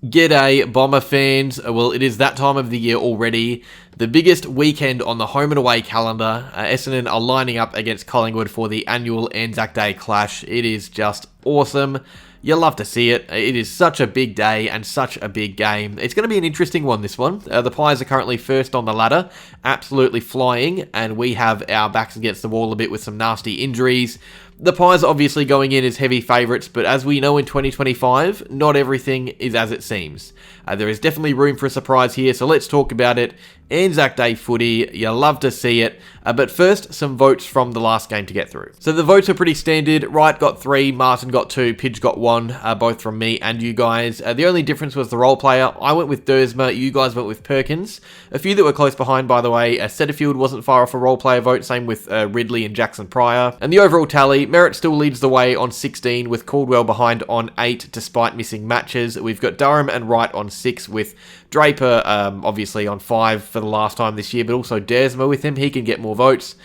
G'day, Bomber fans. Well, it is that time of the year already. The biggest weekend on the home and away calendar. Essendon are lining up against Collingwood for the annual ANZAC Day clash. It is just awesome. You'll love to see it. It is such a big day and such a big game. It's going to be an interesting one, this one. The Pies are currently first on the ladder, absolutely flying, and we have our backs against the wall a bit with some nasty injuries. The Pies are obviously going in as heavy favourites, but as we know in 2025, not everything is as it seems. There is definitely room for a surprise here, so let's talk about it. ANZAC Day footy, you love to see it. But first, some votes from the last game to get through. So the votes are pretty standard. Wright got 3, Martin got 2, Pidge got 1, both from me and you guys. The only difference was the role player. I went with Dersma, you guys went with Perkins. A few that were close behind, by the way. Setterfield wasn't far off a role player vote, same with Ridley and Jackson Pryor. And the overall tally, Merritt still leads the way on 16, with Caldwell behind on 8, despite missing matches. We've got Durham and Wright on 6, with Draper obviously on 5 for the last time this year, but also Dersma with him. He can get more votes.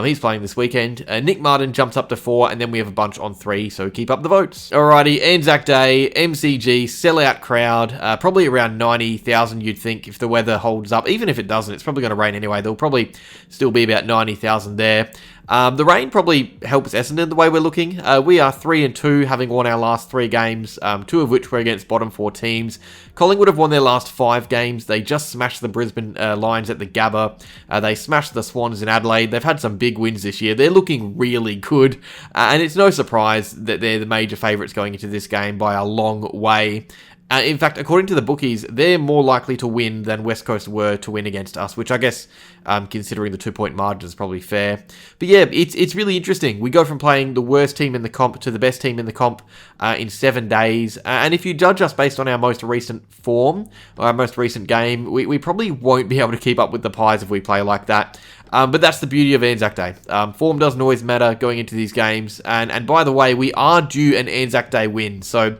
He's playing this weekend. Nick Martin jumps up to 4, and then we have a bunch on 3, so keep up the votes. Alrighty, ANZAC Day, MCG, sellout crowd, probably around 90,000 you'd think if the weather holds up. Even if it doesn't, it's probably going to rain anyway. There'll probably still be about 90,000 there. The rain probably helps Essendon the way we're looking. We are 3-2, having won our last 3 games, 2 of which were against bottom 4 teams. Collingwood have won their last 5 games. They just smashed the Brisbane Lions at the Gabba. They smashed the Swans in Adelaide. They've had some big wins this year. They're looking really good. And it's no surprise that they're the major favourites going into this game by a long way. In fact, according to the bookies, they're more likely to win than West Coast were to win against us, which I guess, considering the 2-point margin, is probably fair. But yeah, it's really interesting. We go from playing the worst team in the comp to the best team in the comp in 7 days. And if you judge us based on our most recent form, or our most recent game, we probably won't be able to keep up with the Pies if we play like that. But that's the beauty of ANZAC Day. Form doesn't always matter going into these games. And by the way, we are due an ANZAC Day win. So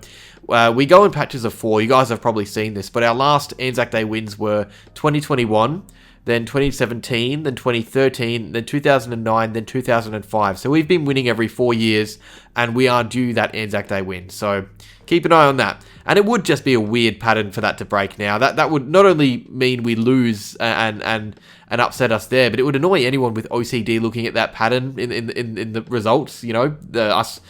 we go in patches of 4. You guys have probably seen this, but our last ANZAC Day wins were 2021, then 2017, then 2013, then 2009, then 2005. So we've been winning every 4 years, and we are due that ANZAC Day win. So keep an eye on that. And it would just be a weird pattern for that to break now. That would not only mean we lose and upset us there, but it would annoy anyone with OCD looking at that pattern in the results. You know, us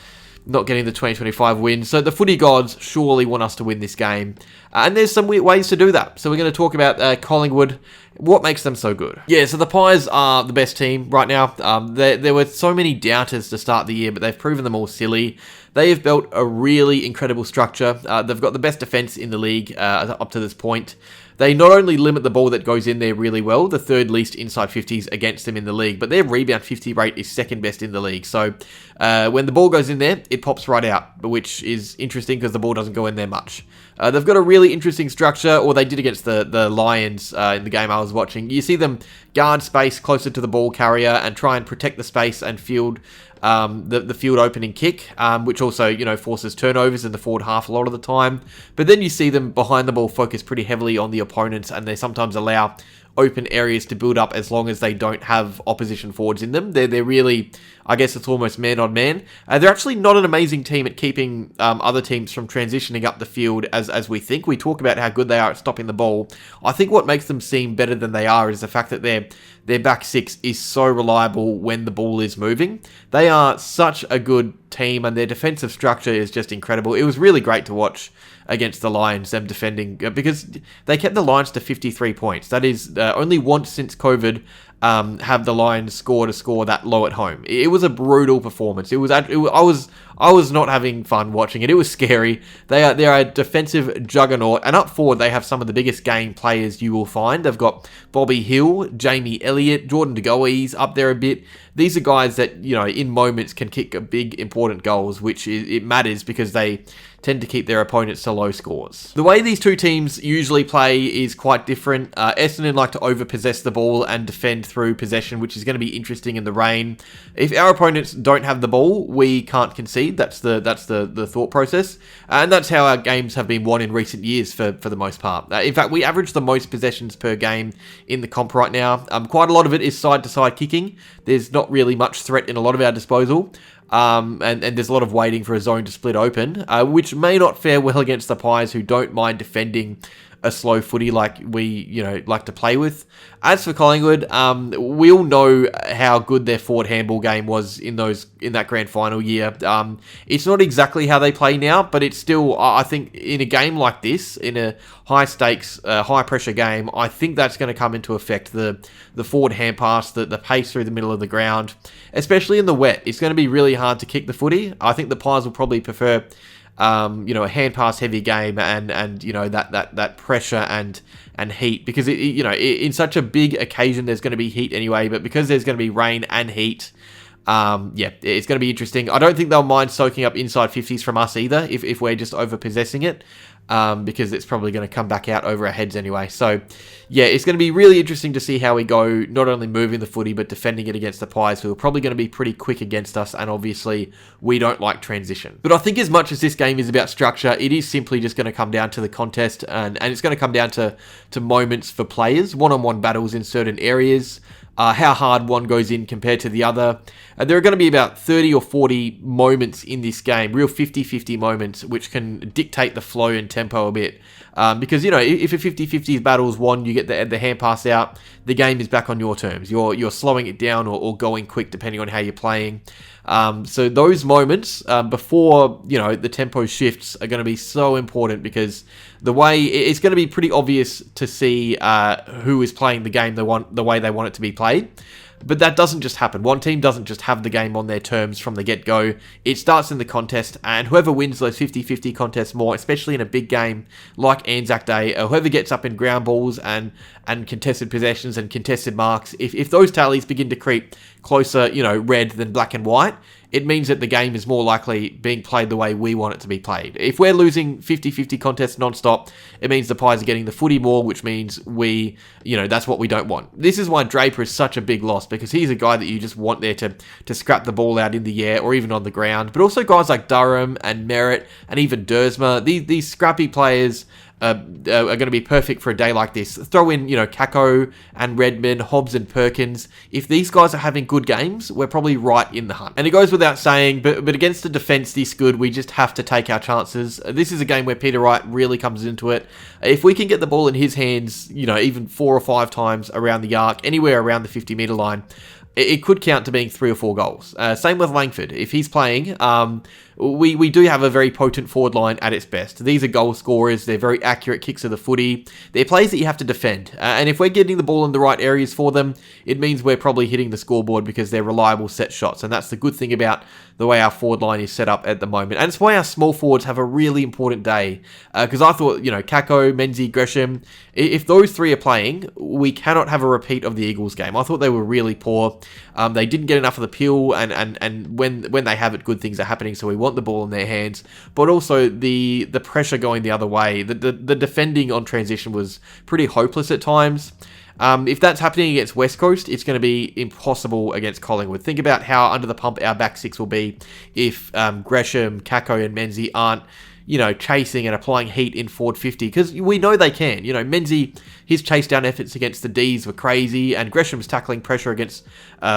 not getting the 2025 win. So the footy gods surely want us to win this game. And there's some weird ways to do that. So we're going to talk about Collingwood, what makes them so good. Yeah, so the Pies are the best team right now. There were so many doubters to start the year, but they've proven them all silly. They have built a really incredible structure. They've got the best defence in the league up to this point. They not only limit the ball that goes in there really well, the 3rd least inside 50s against them in the league, but their rebound 50 rate is 2nd best in the league. So when the ball goes in there, it pops right out, which is interesting because the ball doesn't go in there much. They've got a really interesting structure, or they did against the Lions in the game I was watching. You see them guard space closer to the ball carrier and try and protect the space and field the field opening kick, which also, you know, forces turnovers in the forward half a lot of the time. But then you see them behind the ball focus pretty heavily on the opponents, and they sometimes allow open areas to build up as long as they don't have opposition forwards in them. They're really, I guess it's almost man on man. They're actually not an amazing team at keeping other teams from transitioning up the field as we think. We talk about how good they are at stopping the ball. I think what makes them seem better than they are is the fact that their back 6 is so reliable when the ball is moving. They are such a good team, and their defensive structure is just incredible. It was really great to watch against the Lions, them defending, because they kept the Lions to 53 points. That is only once since COVID have the Lions scored a score that low at home. It was a brutal performance. I was not having fun watching it. It was scary. They're a defensive juggernaut, and up forward they have some of the biggest game players you will find. They've got Bobby Hill, Jamie Elliott, Jordan De Goey's up there a bit. These are guys that, you know, in moments can kick big important goals, which it matters because they tend to keep their opponents to low scores. The way these two teams usually play is quite different. Essendon like to overpossess the ball and defend through possession, which is going to be interesting in the rain. If our opponents don't have the ball, we can't concede. That's the thought process, and that's how our games have been won in recent years for the most part. In fact, we average the most possessions per game in the comp right now. Quite a lot of it is side-to-side kicking. There's not really much threat in a lot of our disposal. and there's a lot of waiting for a zone to split open, which may not fare well against the Pies, who don't mind defending a slow footy like we, like to play with. As for Collingwood, we all know how good their forward handball game was in that grand final year. It's not exactly how they play now, but it's still, I think, in a game like this, in a high stakes, high pressure game, I think that's going to come into effect. The forward hand pass, the pace through the middle of the ground, especially in the wet. It's going to be really hard to kick the footy. I think the Pies will probably prefer a hand pass heavy game and that pressure and heat, because in such a big occasion there's going to be heat anyway, but because there's going to be rain and heat, it's going to be interesting. I don't think they'll mind soaking up inside 50s from us either if we're just over possessing it, because it's probably going to come back out over our heads anyway. So yeah, it's going to be really interesting to see how we go, not only moving the footy but defending it against the Pies, who are probably going to be pretty quick against us, and obviously we don't like transition. But I think as much as this game is about structure, it is simply just going to come down to the contest, and it's going to come down to moments for players, one-on-one battles in certain areas, how hard one goes in compared to the other. There are going to be about 30 or 40 moments in this game, real 50-50 moments, which can dictate the flow and tempo a bit. Because, if a 50-50 battle is won, you get the hand pass out, the game is back on your terms. You're slowing it down or going quick, depending on how you're playing. So those moments before, the tempo shifts are going to be so important, because the way it's going to be pretty obvious to see who is playing the game the way they want it to be played. But that doesn't just happen. One team doesn't just have the game on their terms from the get-go. It starts in the contest, and whoever wins those 50-50 contests more, especially in a big game like ANZAC Day, whoever gets up in ground balls and contested possessions and contested marks, if those tallies begin to creep closer, red than black and white, it means that the game is more likely being played the way we want it to be played. If we're losing 50-50 contests non-stop, it means the Pies are getting the footy more, which means that's what we don't want. This is why Draper is such a big loss, because he's a guy that you just want there to scrap the ball out in the air or even on the ground. But also guys like Durham and Merritt and even Dersma, these scrappy players are going to be perfect for a day like this. Throw in, Kako and Redmond, Hobbs and Perkins. If these guys are having good games, we're probably right in the hunt. And it goes without saying, but against a defence this good, we just have to take our chances. This is a game where Peter Wright really comes into it. If we can get the ball in his hands, even 4 or 5 times around the arc, anywhere around the 50-metre line, it could count to being 3 or 4 goals. Same with Langford. If he's playing, we do have a very potent forward line at its best. These are goal scorers. They're very accurate kicks of the footy. They're plays that you have to defend. And if we're getting the ball in the right areas for them, it means we're probably hitting the scoreboard, because they're reliable set shots. And that's the good thing about the way our forward line is set up at the moment. And it's why our small forwards have a really important day. Because I thought, Kako, Menzies, Gresham, if those 3 are playing, we cannot have a repeat of the Eagles game. I thought they were really poor. They didn't get enough of the peel, and when they have it, good things are happening, so we want the ball in their hands. But also the pressure going the other way. The defending on transition was pretty hopeless at times. If that's happening against West Coast, it's going to be impossible against Collingwood. Think about how under the pump our back 6 will be if Gresham, Kako and Menzies aren't chasing and applying heat in forward 50, because we know they can. Menzies, his chase down efforts against the Ds were crazy, and Gresham's tackling pressure against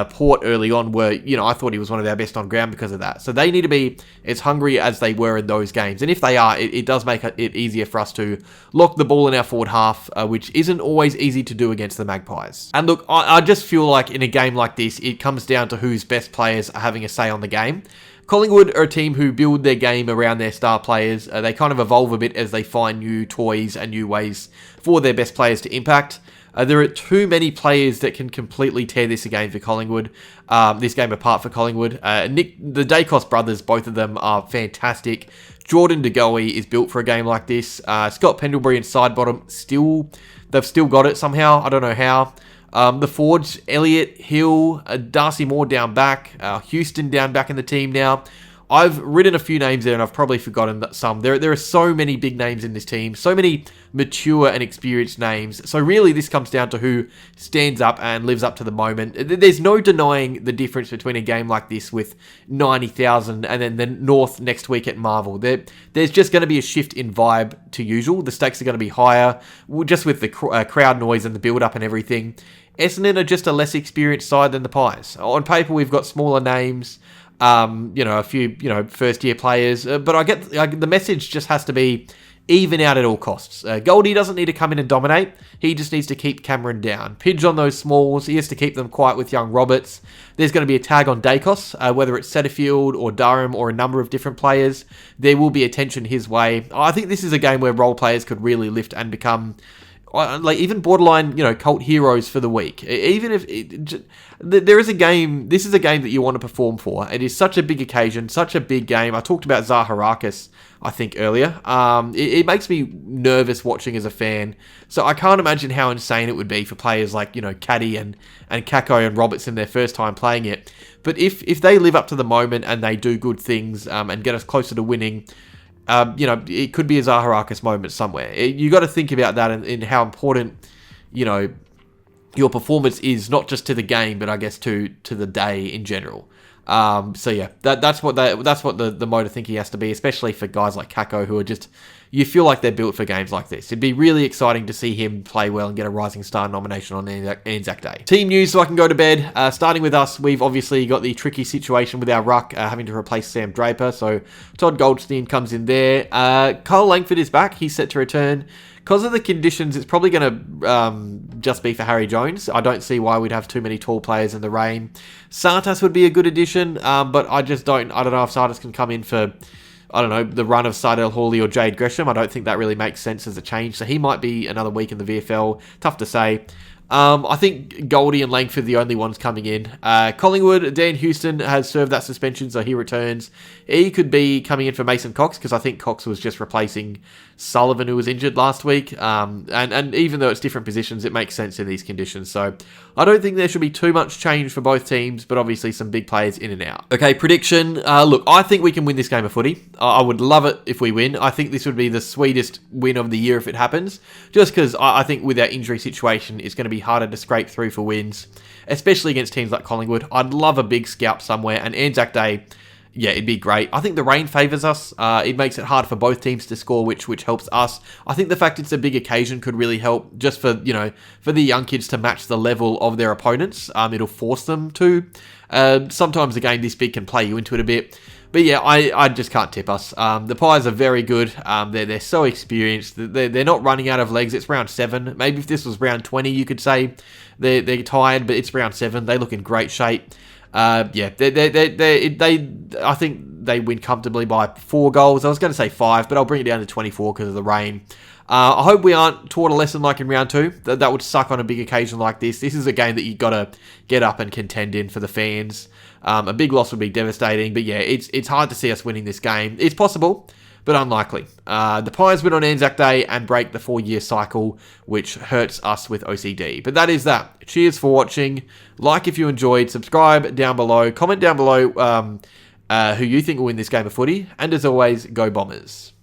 Port early on were, I thought he was one of our best on ground because of that. So they need to be as hungry as they were in those games, and if they are, it does make it easier for us to lock the ball in our forward half, which isn't always easy to do against the Magpies. And look, I just feel like in a game like this, it comes down to whose best players are having a say on the game. Collingwood are a team who build their game around their star players. They kind of evolve a bit as they find new toys and new ways for their best players to impact. There are too many players that can completely tear this game for Collingwood. This game apart for Collingwood. The Dacos brothers, both of them are fantastic. Jordan De Goey is built for a game like this. Scott Pendlebury and Sidebottom, they've still got it somehow. I don't know how. The forwards, Elliott, Hill, Darcy Moore down back, Houston down back in the team now. I've written a few names there and I've probably forgotten some. There are so many big names in this team, so many mature and experienced names. So really this comes down to who stands up and lives up to the moment. There's no denying the difference between a game like this with 90,000 and then the North next week at Marvel. There's just going to be a shift in vibe to usual. The stakes are going to be higher, just with the crowd noise and the build-up and everything. Essendon are just a less experienced side than the Pies. On paper, we've got smaller names. a few, first year players. But I get the message just has to be even out at all costs. Goldie doesn't need to come in and dominate. He just needs to keep Cameron down. Pidge on those smalls. He has to keep them quiet with young Roberts. There's going to be a tag on Dacos, whether it's Setterfield or Durham or a number of different players. There will be attention his way. I think this is a game where role players could really lift and become even borderline, cult heroes for the week. Even if there is a game, this is a game that you want to perform for. It is such a big occasion, such a big game. I talked about Zaharakis, I think, earlier. It makes me nervous watching as a fan. So I can't imagine how insane it would be for players like, Caddy and Kako and Robertson their first time playing it. But if they live up to the moment and they do good things and get us closer to winning, it could be a Zaharakis moment somewhere. You got to think about that and how important, your performance is not just to the game, but I guess to the day in general. So yeah, that's what the mode of thinking has to be, especially for guys like Kako who are just, you feel like they're built for games like this. It'd be really exciting to see him play well and get a Rising Star nomination on ANZAC Day. Team news so I can go to bed. Starting with us, we've obviously got the tricky situation with our ruck having to replace Sam Draper, so Todd Goldstein comes in there. Kyle Langford is back. He's set to return. Because of the conditions, it's probably going to just be for Harry Jones. I don't see why we'd have too many tall players in the rain. Sartas would be a good addition, but I don't know if Sartas can come in for, the run of Sardell Hawley or Jade Gresham. I don't think that really makes sense as a change. So he might be another week in the VFL. Tough to say. I think Goldie and Langford are the only ones coming in. Collingwood, Dan Houston has served that suspension, so he returns. He could be coming in for Mason Cox, because I think Cox was just replacing Sullivan, who was injured last week. And even though it's different positions, it makes sense in these conditions. So I don't think there should be too much change for both teams, but obviously some big players in and out. Okay, prediction. Look, I think we can win this game of footy. I would love it if we win. I think this would be the sweetest win of the year if it happens, just because I think with our injury situation, it's going to be harder to scrape through for wins, especially against teams like Collingwood. I'd love a big scalp somewhere, and Anzac Day, yeah, it'd be great. I think the rain favours us. It makes it hard for both teams to score, which helps us. I think the fact it's a big occasion could really help, just for for the young kids to match the level of their opponents. It'll force them to. Sometimes a game this big can play you into it a bit. But yeah, I just can't tip us. The Pies are very good. They're so experienced. They're not running out of legs. It's round 7. Maybe if this was round 20, you could say they're tired, but it's round 7. They look in great shape. Yeah, I think they win comfortably by 4 goals. I was going to say 5, but I'll bring it down to 24 because of the rain. I hope we aren't taught a lesson like in round 2. That would suck on a big occasion like this. This is a game that you've got to get up and contend in for the fans. A big loss would be devastating, but yeah, it's hard to see us winning this game. It's possible, but unlikely. The Pies win on Anzac Day and break the 4-year cycle, which hurts us with OCD. But that is that. Cheers for watching. Like if you enjoyed, subscribe down below, comment down below who you think will win this game of footy, and as always, go Bombers.